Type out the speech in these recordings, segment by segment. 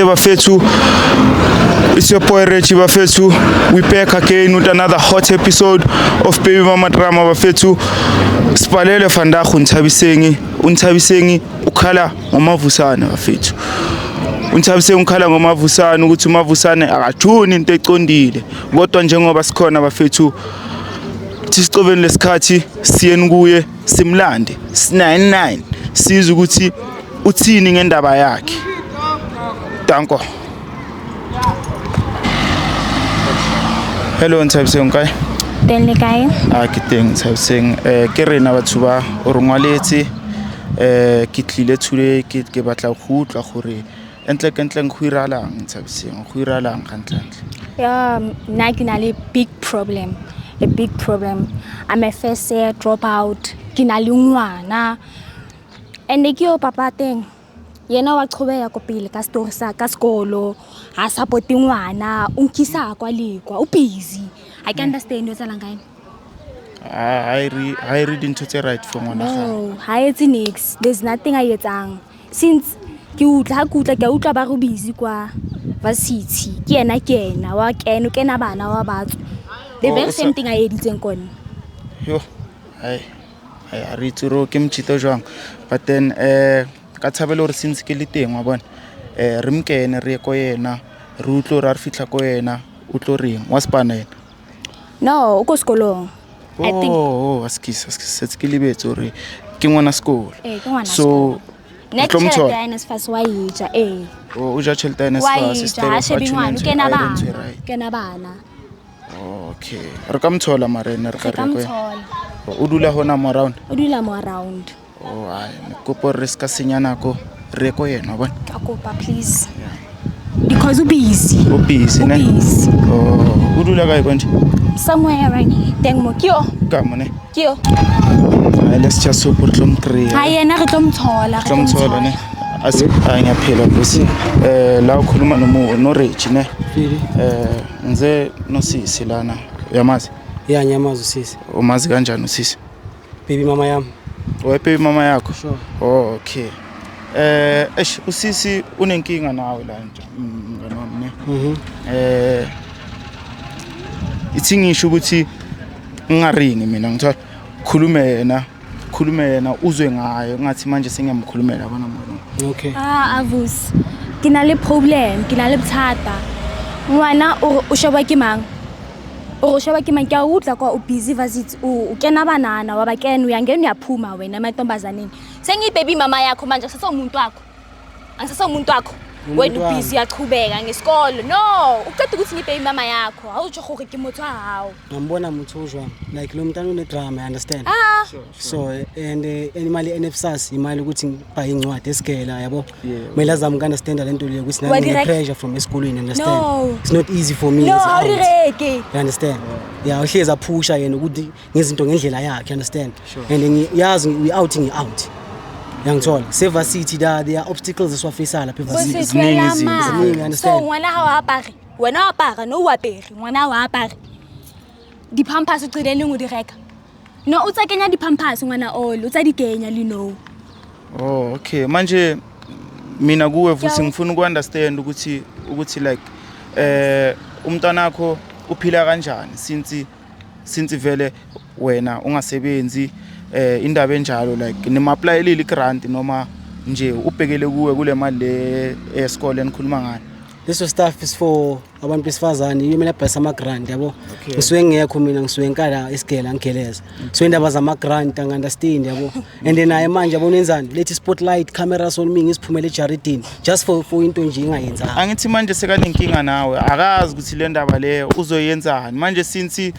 Namaste bafethu. It's your boy Reggie bafethu. We back again with another hot episode of Baby Mama Drama bafethu. Sipalele vandag uNthabisengi ukhala ngomavusane bafethu. uNthabisengi ukhala ngomavusane ukuthi umavusane akajuni into econdile. Kodwa njengoba sikhona bafethu sicobeni lesikhathi siyeni kuye simlande 99 sizwe ukuthi uthini ngendaba yakhe. Danko. Hello Nsfas kai. Teng kae? Ke teng Nsfas. Ke rena batho ba o rongwaletse ke tlile today ke batla go utlwa gore entle go iralang Nsfas go iralang gantlantle. Nna ke na le a big problem. I'm a first year dropout. Ke na le ngwana. And ke yo papa teng. Yena wa qhobela go pele ka story sa ka sekolo. Ha support ngwana, unkisa kwa lekwa, u busy. I can understand what's along gae. I read into the right for ngwana ga. No, ha etsi nix. There's nothing I etsang. Since ke utla ba go busy kwa varsity. Ke yena wa kena bana wa batho. The very same thing I editseng kone. Yo. I read to ro ke mchito jwang. But then ka tshabela gore since ke le teng wa bona re mkene re ko yena re utlo ra re fitla ko yena o tlo reng wa spana yena. No, o ko sekolong. I think askisa se ke libetse gore ke ngwana sekolo. Ke ngwana so next year ya Nsfas wa ija o ja chelta Nsfas kena bana. Okay re ka mthola marene re ka re ko o dula hona mo around ai kopo re ska senya nako re ko yena bona ka kopa please because u busy ne o dula kae konje somewhere around here teng mo kyo ka mone kyo let's just support them three ha yena re tlo mthola ne asi anyaphela bosi la ukhuluma no Reggie ne nze no sisi lana uyamazi nyamazi sisi umazi kanjani usisi baby mama yami baby mama yakho sure okay usisi unenkinga nawe la nje ngani ne ithi ngisho ukuthi ungaringi mina ngithola khulume yena uzwe ngayo ngathi manje sengiyamkhulumela abana mama. Okay avus kina le problem kina le bothata ngwana o sheba ke mang ke a utla kwa u busy varsity u kena banana wa bakena uyangena uyaphuma wena emantombazaneni sengi baby mama yakho manje umuntu wakho wena u busy yaqhubeka ngesikolo no uqeda ukuthi ngi baby mama yakho awutsho gore ke motho hawo ngambona motho ojwa like lo mntana une drama I understand so and imali Nsfas imali ukuthi ngibhaye incwadi esigela yabo mele azama uku understand lento leyo ukuthi nami pressure from esikolweni understand it's not easy for me you understand uhleza phusha yena ukuthi ngezinto ngendlela yakhe understand and ngiyazi we out yangithola sevarsity there are obstacles eswafisa lapha evarsity ziningi understand so ngwana ha wa apare wena wa apara no wa apere ngwana wa apare di pampers ucilele ngo di reka no utsa kenya di pampers ngwana all utsa di kenya lino okay manje mina kuwe futhi ngifuna uku understand ukuthi like umntana wakho uphila kanjani since vele wena ungasebenzi indaba enjalo like nima apply leli grant noma nje ubhekele kuwe kule mali le esikole enikhuluma ngayo. This stuff is for abantu besifazane yimela bhasa ama grant yabo ngisuke ngekho mina ngisuke enkala esigela ngigeleza so indaba zama grant anga understand yabo and then naye manje yabo nenzani lethi spotlight cameras on me ngisiphumele ejaridini just for into nje ingayenza angithi manje sekanenkinga nawe akazi ukuthi le ndaba leyo uzoyenzani manje since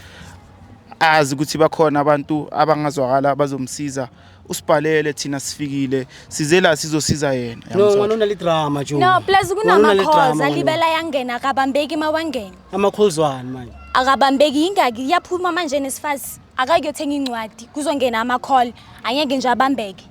azi ukuthi bakhona abantu abangazwakala bazomsiza usibhalele thina sifikile sizela sizosiza yena ngwana le drama jo no plus kunama calls alibela yangena akabambeki mawangena ama calls wani manje akabambeki ingaki yaphuma manje Nsfas akayothenga incwadi kuzongena ama call angeke nje abambeke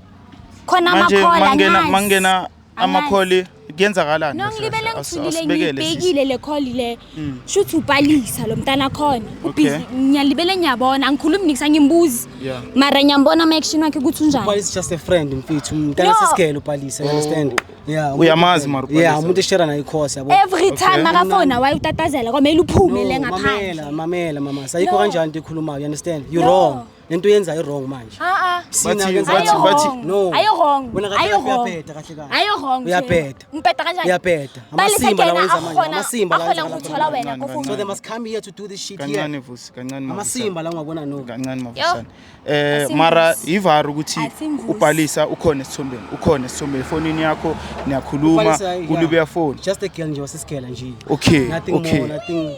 khona ama call mangena ama call kuyenzakalani no ngilibele ngithulile ngibhekile le call le shothi ubhalisa lo mntana khona ubhizi ngiyalibele ngiyabona angikhulumi nikisa ngimbuzi mara ngiyambona ama action wakhe ukuthi unjani but it's just a friend mfethu umntana sesigele ubhalisa you understand Yeah, uyamazi mara yeah, umuntu eshare nayo ikhosi yabo. Every time makafona wayetatazela kwamele uphumele ngaphandle. Mamela mama. Sayikho kanjani into ekhulumayo, you understand? You wrong. Lento yenza i-wrong manje. Sina kenza no. Ayo wrong. Uyaphetha kahle kahle. Ayo wrong. Uyaphetha. Ngiphetha kanjani? Uyaphetha. Amasimba lawenza manje. Amasimba lawenza ngikuthola wena kofuna. So they must come here to do this shit here. Kancane vusi, kancane mavusana. Amasimba la ungabona no. Kancane mavusana. Mara ivaru ukuthi ubhalisa ukhona esithombeni. Ukhona esithombeni. Fonini yakho niyakhuluma ulubeya phone. Just a girl nje wasisikela nje. Okay. Nothing more,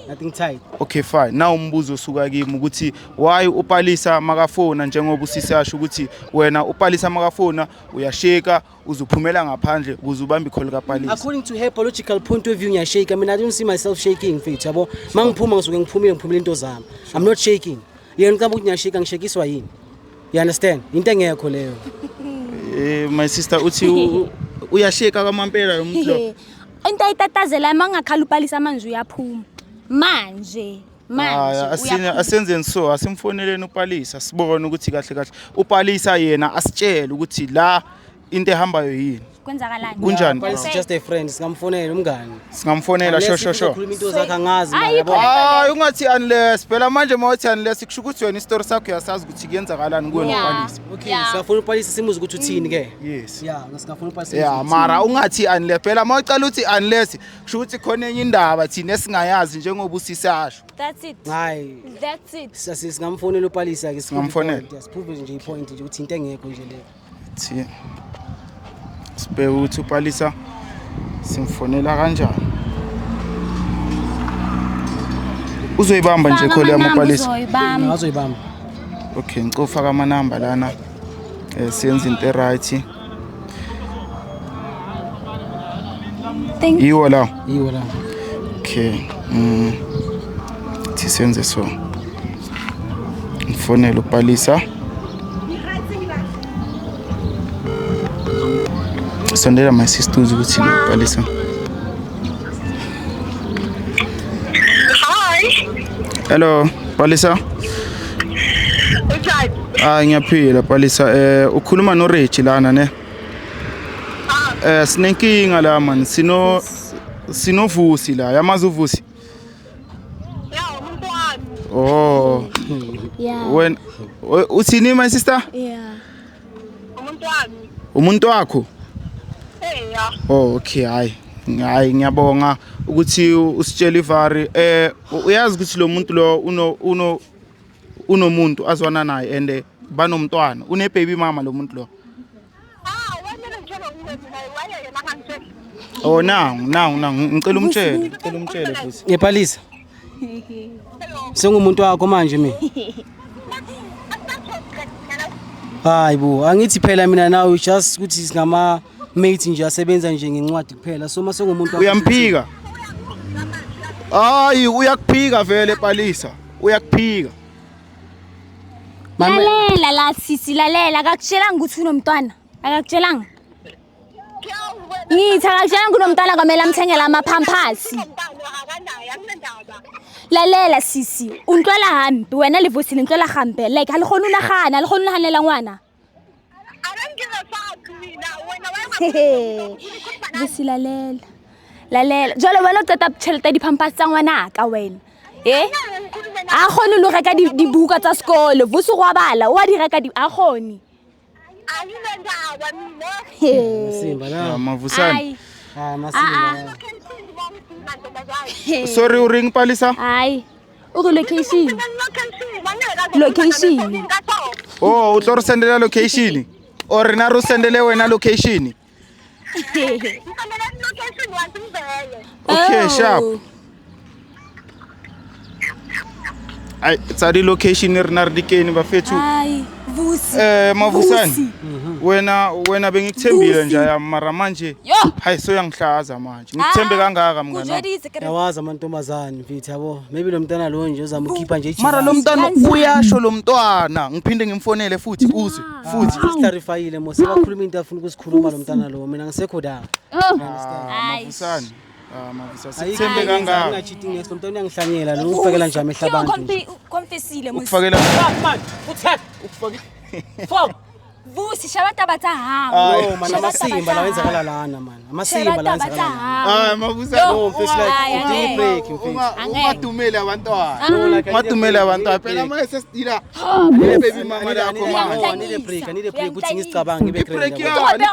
nothing tight. Okay fine. Now umbuzo suka kimi ukuthi why ubhalisa makafona njengoba usisasho ukuthi wena ubhalisa makafona uyasheka uzuphumela ngaphandle ukuze ubambe ikholo kaPalisa. According to her biological point of view ngiyashake. I mean I don't see myself shaking mfethu yabo. Mangiphuma ngisuke ngiphumile into zami. I'm not shaking. Yena ngicabanga ukuthi ngiyashaka ngishekiswa yini. You understand? Into engekho leyo. My sister uthi uyasheka kwamampela lo muntu lo. Into ayitatazela mangakhala uPalisa manje uyaphuma. Manje asenzeni so asimfoneleni uPalisa sibone ukuthi kahle kahle uPalisa yena asitshele ukuthi la into ehambayo yini kwenzakalani kunjani Palisa just a friend singamfonela umngani singamfonela sho ukhuluma into zakhe angazi yabo ungathi unless phela manje mawuthi unless kusho ukuthi wena istory sakho yasazi ukuthi kuyenzakalani kuwe noPalisa okay siyafuna uPalisa simuze ukuthi uthini ke yes yeah ngasingafuna uPalisa yeah mara ungathi unless phela mawucala uthi unless kusho ukuthi khona enye indaba thina esingayazi njengoba usisasho that's it hayi that's it singamfonela uPalisa ke singamfonela siphuphe nje ipoint nje ukuthi into engekho nje le thi sibe uthi uPalisa simfonela kanjani uzoyibamba nje call yami uPalisa azoyibamba okay ngicofaka ama number lana siyenza into right yiwo la okay thi senze so ngifonela uPalisa sondela my sister ukuthi uPalisa Hi. Hello Palisa ngiyaphila Palisa ukhuluma no Reggie lana ne sinenkinga la man sino Vusi la yamazi uVusi Yeah, umuntu wami. oh yeah when uthini my sister yeah umuntu wakho yeah oh okay hayi ngiyabonga ukuthi usitshela ivari uyazi ukuthi lo muntu lo unomuntu azwana naye and banomntwana une baby mama lo muntu lo wena ngitshela ukuthi wena yena kanjani oh nangu ngicela umtshele futhi ngePalisa sengumuntu wakho manje mina hayi bo angithi phela mina nawe just ukuthi singama mate nje asebenza nje ngencwadi kuphela so mase ngumuntu uyamphika hayi uyakuphika vele Palisa uyakuphika lalela la sisi lalela akakutshelanga ukuthi unomntwana akakutshelanga ngithi akakutshelanga unomntwana kwamela amthengela amaphampasi lalela sisi untlola hambi wena livosile untlola hambe like alikhona unahana alikhona unahanela ngwana lalela jalo wena o qeta tšhelete diphampasi tsa ngwana ka wena a kgone lo reka dibuka tsa sekolo vusi go a bala o a di reka a kgone Simba la mavusana masimba sorry uring Palisa hayi o re location oh utlo re sendela location or rena ro sendele wena location okay sharp ai tsadi location rena re dikeni bafethu hayi vusi mavusana wena bengikuthembile nje mara manje hayi so yangihlaza manje ngithembe kangaka mngana yawazi amantombazane mfethu yabo maybe lo mntana lo nje uzama ukhipha nje mara lo mntana uyasho lo mntwana ngiphinde ngimfonele futhi uzwe futhi clarifyile mose bakhuluma into afuna ukusikhuluma lo mntana lo mina ngisekho da mavusana mavusana sithembe kangaka ungachithi ngeso mntwana uyangihlanyela lo ufakela nje amehla abantu confessile ukufakela man uthatha ukufake fom Vusi shaba taba tsa hao. No man amasimba la wenzakala lana man. Amasimba la wenzakala lana. Mabuza No mfethu like udinga break mfethu. ungatumeli abantwana ungatumeli abantwana phela manje sesidila baby mama lakho manje Anile break ukuthi ngisicabange ngibe break crazy. yani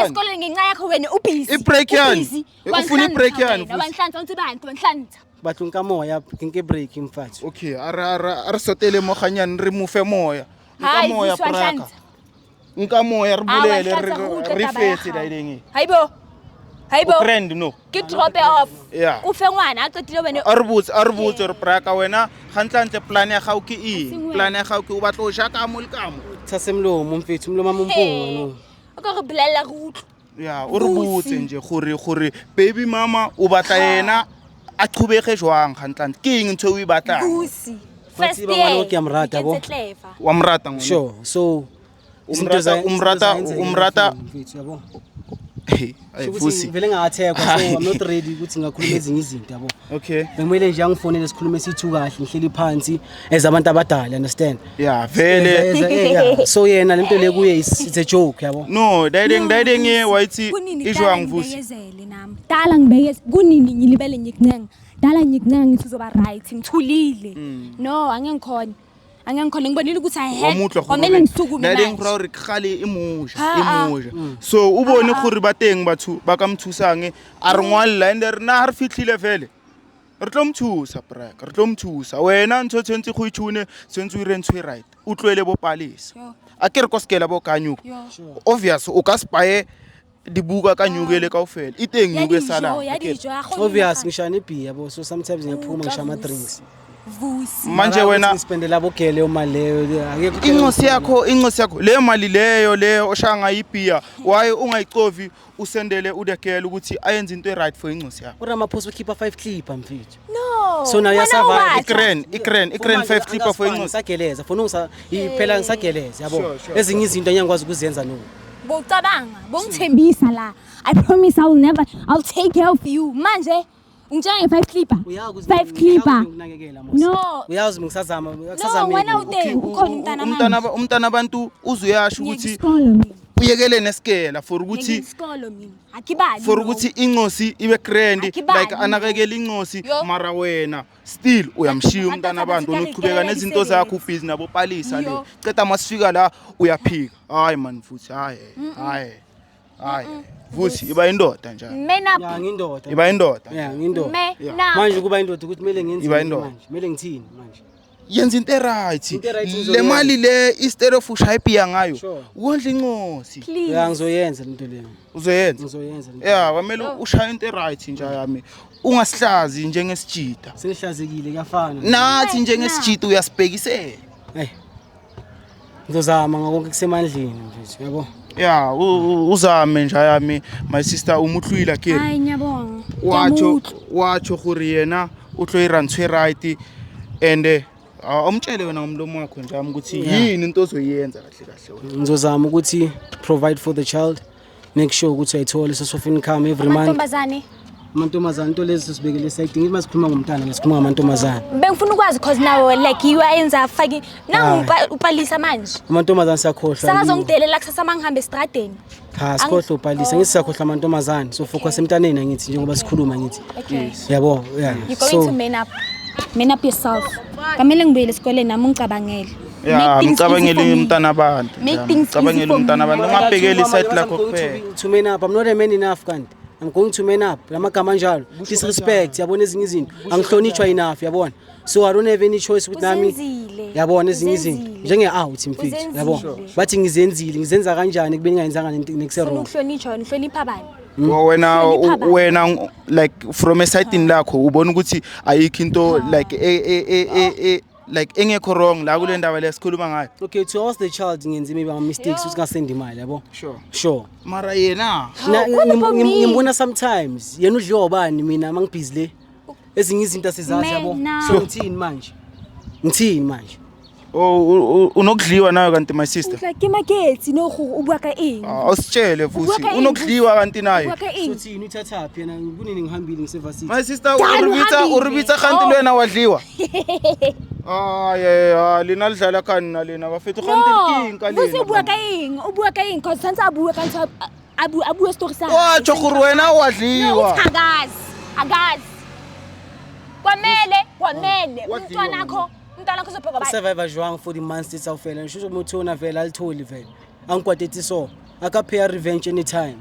Esikoleni ngenxa yakho wena ubhizi. I-break yani? Ufuna i-break yani futhi? Abanhlanhla uthi bantu banhlanhla. Batlunka moya nginke break mfethu. okay ara sotele mo ganyane re mofe moya Hayi, nka moya Vusi praka wanhlanhla. nka moya re bulele Wanhlanhla ho uqeda re taba ya fetse hao. la ileng Hayibo. friend no Ke drop off. Yeah. Ufe ngwana a qetile wena. arbutse re praka wena gantlantle plan ya gago ke eng plan ya gago ke o batla o ja ka mo le ka mo Tsasemlomo mfethu umlomo amumpunga no. Ka re bolela re utlwe. ya o re botse nje gore baby mama o batla yena a qhubege jwang gantlantle ke eng ntho o e batlang Vusi. First Batsiba ngwana o ke a mo rata, bo. wa mrata ngwana Sure. So umrata mfethu yabo. hey Ukuthi Vusi vele ngathekwa so I'm not ready ukuthi ngakhuluma ezinye izinto yabo. okay Bengimele nje angifonele sikhulume sithu kahle ngihleli phansi ezabantu abadala understand. ya vele Yeah. So yena lento le kuye it's a joke yabo. no dayideng ye wayithi ijwang Vusi Ngiyezele nami. Dala ngibekeze kunini ngilibele ngikuncenga. Dala ngikuncenga ngithi uzoba right ngithulile. No angengikhona. Angengikhona ngibonile ukuthi I had kwamele ngisukume dayideng manje. pro re khale emoja so o bone gore ba teng batho ba ka mthusang a re ngwalla and re na ha re fitlhile vele re tlo mthusa braka re tlo mthusa wena ntho tshentse go itshune tshentse o re ntse right o tlwele bo palisa a ke re koskela bo kanyuka obvious o ka spaye dibuka ka nyukele kaofela iteng nyuke sala Obvious ngishana ibi yabo so sometimes ngiyaphuma ngishama drinks. Vusi. manje wena ngispendela bogele imali leyo akekho incosi yakho le mali leyo oshanga ibhiya waye ungayicovi usendele udegela ukuthi ayenze into right for incosi yakho uRamaphosa ukhipha 5 clip mfethu. No. So now yasurvive ikren 5 clipper for incosi sageleza funa iphela ngisageleza yabo Sure. ezinye izinto angiyakwazi ukuzenza no. Bocabanga, bongithembisa la. I promise I'll take care of you. Manje ngijenge 5 clipper. 5 clipper. No. Uyazi ngisazama No, wena ude ukhona umntana manje. umntana abantu uzuyasho ukuthi Ngiyisikolo mina. uyekele neskela for ukuthi Ngiyisikolo mina. Akibali. for ukuthi incosi ibe grand Akibali, like anakekela incosi Yo. mara wena still uyamshiya Abantu umntana abantu abathi unoqhubeka nezinto zakho ubhizi nabo palisa le Yo. ceda masifika la uyaphika hayi man futhi hayi Vusi iba indoda njalo Mena. ya ngindoda iba indoda ya ngindoda Mena. manje kuba indoda ukuthi kumele ngenze Iba yini indoda. manje kumele ngithini manje yenza into right Into right le uzoyenza. mali le instead of ushayiphiya ngayo Sure. wondla incosi Please. ya ngizoyenza lento leyo uzoyenza ngizoyenza yeah kwamele ushaya into right nje yami ungasihlazi njengesijida sengihlazekile kuyafana nathi njengesijida uyasibhekisela hey ngizozama ngakonke kusemandleni mfethu yabo ya uzame nje yami my sister umuhlwila ke Hayi ngiyabonga. wacho gore yena o tlo ira ntwe right and umtshele wena ngomlomo wakho nje ami ukuthi yini into ozoyenza kahle wena ngizozama ukuthi provide for the child make sure ukuthi ayithola source of income every month Amantombazane. amantombazana into lezi sibekele side ngithi masikhuluma ngomntana ngisikhuluma ngamantombazana Bengifuna ukwazi cause nawe like you ayenza faki. Nangu upalisa manje. amantombazana siyakhohlwa Sakazongidelela kusasa mangihambe estradeni. cha sikhohlwa ubhalisa ngithi siyakhohlwa amantombazana so focus emntaneni ngithi njengoba sikhuluma ngithi yabo yeah You're going to man up yourself. Kamele ngibuyele esikoleni nami ungicabangele. ya ngicabangele umntana abantu Make things ngicabangele easy for umntana me. abantu ungabhekeli side lakho kuphela to man up I'm not a man enough kanti I'm going to man up lamagama njalo disrespect yabona ezinye izinto angihlonishwa enough yabona so I don't have any choice with nami Uzenzile. yabona ezinye izinto njenge out mfethu yabo bathi ngizenzile ngizenza kanjani kubeni ngayenzanga next wrong Ukuhlonishwa nihlonipha abantu. wena like from a side in lakho ubona ukuthi ayikho into like engekho wrong la kule ndaba lesikhuluma ngayo okay to ask the child ngenze maybe ama mistakes ukuthi ngasend imali yabo sure mara yena ngimbona sometimes yena udliwa ubani mina mangibhizi le ezinye izinto asizazi yabo so ngithini manje unokudliwa nayo kanti my sister Like market no go bua ka eng. awusitshele futhi unokudliwa kanti nayo Bua ka eng. uthini uthathaphi yena kunini ngihambile ngiseva city my sister uribitsa kanti lwena wadliwa yeah lena lidlala kani na lena bafethu khanti inkinga lena Vusi o bua ka eng cause santse a bua ka ntho a bua story sa watsho gore wena o wadliwa Agazi kwamele umntwana akho uzobheka ba survivor jwang for the months tsa ufela ngisho motho ona vela alitholi vela angikwateti so akapheya revenge anytime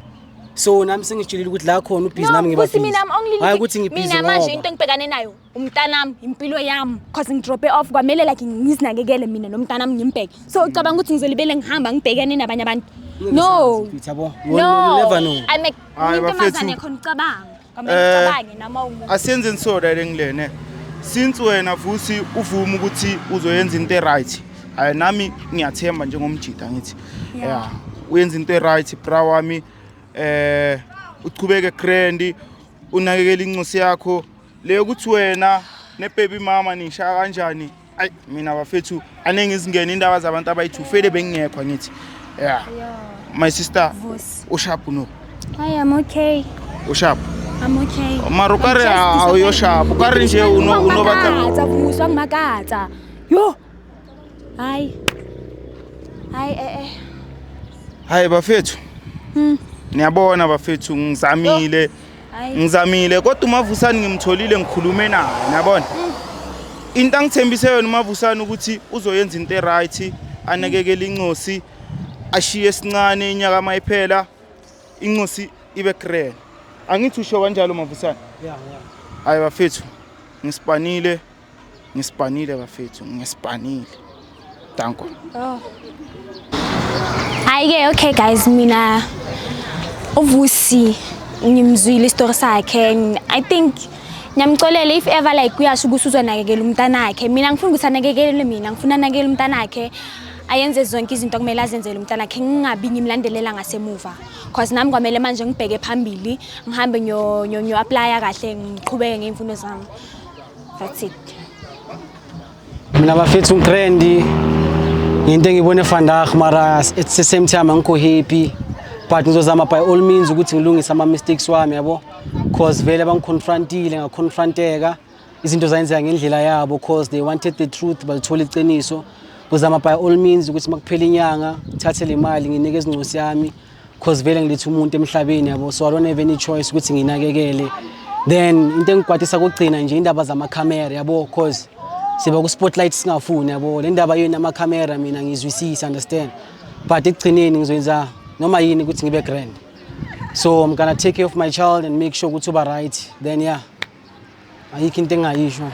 so nami sengijilile ukuthi la khona ubhizi nami ngibabhizi hayi ukuthi ngibhizi mina manje into engibhekane nayo umntanami impilo yami cause ngidrope off kwamele like ngizinakekele mina nomntanami ngimbheke so ucabanga ukuthi ngizolibele ngihamba ngibhekane nabanye abantu no never know hayi bafethu khona ucabanga kwamele ucabange nama umuntu asiyenzeni so la ngilene since wena Vusi uvuma ukuthi uzoyenza into right hayi nami ngiyathemba njengomjida ngithi yeah uyenza into right bra wami uqhubeke grand unakekela incosi yakho leyo ukuthi wena nebaby mama nishaya kanjani ay mina bafethu anengizingena indaba zabantu abayi2 fele bengingekho ngithi yeah my sister usharp no I am okay usharp I'm okay marukare ayo sharp ukari nje unobaka Vusi wangimakatsa yo hayi bafethu niyabona bafethu ngizamile kodwa uMavusani ngimtholile ngikhulume naye niyabona into angithembise yona uMavusani ukuthi uzoyenza into right anakekele incosi ashiye sincane inyaka mayiphela incosi ibe grand angithi usho kanjalo uMavusani hayi bafethu ngispanile bafethu ngispanile danko okay guys mina uVusi ngimzwile istory sakhe I think nyamcolele if ever like uyasho ukuthi uzonakekela umntana wakhe mina ngifuna ukuthi anakekele mina ngifuna anakekele umntana wakhe ayenze zonke izinto kumele azenzele umntana wakhe ngingabi ngimlandelela ngasemuva because nami kwamele manje ngibheke phambili ngihambe nyo apply kahle ngiqhubeke ngeimfundo zami that's it mina bafethu ngigrendi into engibone vandag mara at the same time angikho happy but ngizozama by all means ukuthi ngilungise ama mistakes wami yabo cause vele bangiconfrontile ngaconfronteka izinto zayenzeka ngendlela yabo cause they wanted the truth balithola iqiniso ngizama by all means ukuthi makuphela inyanga ngithathe le mali nginike izincosi yami cause vele ngilethe umuntu emhlabeni yabo so I don't have any choice ukuthi nginakekele then into engikwatisa kokugcina nje indaba zama camera yabo cause siba ku spotlight singafuni yabo le ndaba yena ama camera mina ngizwisisa understand but ekugcineni ngizoyenza noma yini ukuthi ngibe grand so I'm gonna take care of my child and make sure ukuthi uba right then yeah ayikho into engayisho